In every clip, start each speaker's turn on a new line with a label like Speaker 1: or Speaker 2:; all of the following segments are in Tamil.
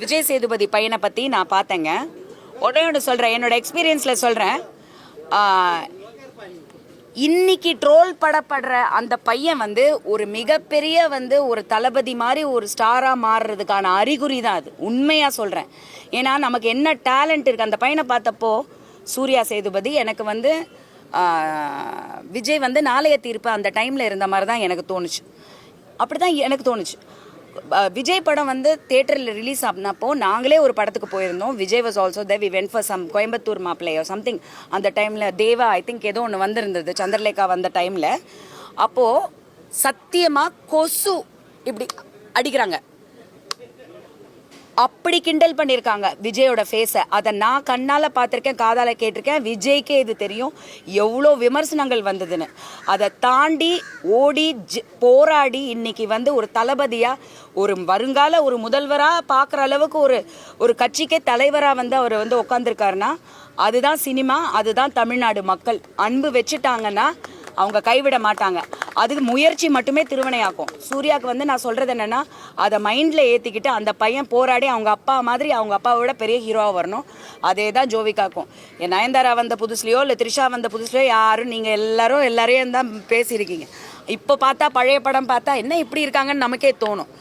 Speaker 1: விஜய் சேதுபதி பையனை பற்றி நான் பார்த்தேங்க. உடனே ஒன்று சொல்கிறேன், என்னோட எக்ஸ்பீரியன்ஸில் சொல்கிறேன். இன்னைக்கு ட்ரோல் படப்படுற அந்த பையன் ஒரு மிகப்பெரிய ஒரு தளபதி மாதிரி ஒரு ஸ்டாராக மாறுறதுக்கான அறிகுறி தான் அது. உண்மையாக சொல்கிறேன். ஏன்னா நமக்கு என்ன டேலண்ட் இருக்குது. அந்த பையனை பார்த்தப்போ சூர்யா சேதுபதி எனக்கு விஜய் நாளைய தீர்ப்பு அந்த டைமில் இருந்த மாதிரி தான் எனக்கு தோணுச்சு. அப்படி தான் எனக்கு தோணுச்சு. விஜய் படம் தியேட்டரில் ரிலீஸ் ஆனப்போ நாங்களே ஒரு படத்துக்கு போயிருந்தோம். Vijay was also there. We went for some Coimbatore Mappillai something. அந்த டைமில் தேவா ஐ திங்க் ஏதோ ஒன்று வந்திருந்தது, சந்திரலேகா வந்த டைமில். அப்போது சத்தியமாக கொசு இப்படி அடிக்கிறாங்க, அப்படி கிண்டல் பண்ணியிருக்காங்க விஜயோட ஃபேஸை. அதை நான் கண்ணால் பார்த்துருக்கேன், காதால் கேட்டிருக்கேன். விஜய்க்கே இது தெரியும் எவ்வளோ விமர்சனங்கள் வந்ததுன்னு. அதை தாண்டி ஓடி போராடி இன்னைக்கு ஒரு தளபதியாக, ஒரு வருங்கால ஒரு முதல்வராக பார்க்குற அளவுக்கு ஒரு கட்சிக்கே தலைவராக அவர் உட்காந்துருக்காருன்னா அதுதான் சினிமா, அதுதான் தமிழ்நாடு மக்கள். அன்பு வச்சுட்டாங்கன்னா அவங்க கைவிட மாட்டாங்க. அதுக்கு முயற்சி மட்டுமே திருவினையாக்கும். சூர்யாவுக்கு நான் சொல்கிறது என்னென்னா, அதை மைண்டில் ஏற்றிக்கிட்டு அந்த பையன் போராடி அவங்க அப்பா மாதிரி, அவங்க அப்பாவோட பெரிய ஹீரோவாக வரணும். அதே தான் ஜோவிகாக்கும். நயன்தாரா வந்த புதுசுலையோ இல்லை த்ரிஷா வந்த புதுசுலையோ யாரும் நீங்கள் எல்லாரையும் தான் பேசியிருக்கீங்க. இப்போ பார்த்தா பழைய படம் பார்த்தா என்ன இப்படி இருக்காங்கன்னு நமக்கே தோணும்.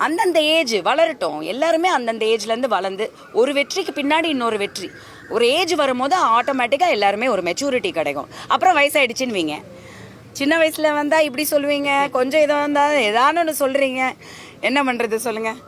Speaker 1: அந்தந்த ஏஜ் வளரட்டும். எல்லாருமே அந்தந்த ஏஜ்லேருந்து வளர்ந்து ஒரு வெற்றிக்கு பின்னாடி இன்னொரு வெற்றி. ஒரு ஏஜ் வரும்போது ஆட்டோமேட்டிக்காக எல்லாருமே ஒரு மெச்சூரிட்டி கிடைக்கும். அப்புறம் வயசாகிடுச்சின்னுவீங்க. சின்ன வயசில் இப்படி சொல்லுவீங்க, கொஞ்சம் இதை எதானு ஒன்று சொல்கிறீங்க. என்ன பண்ணுறது சொல்லுங்கள்.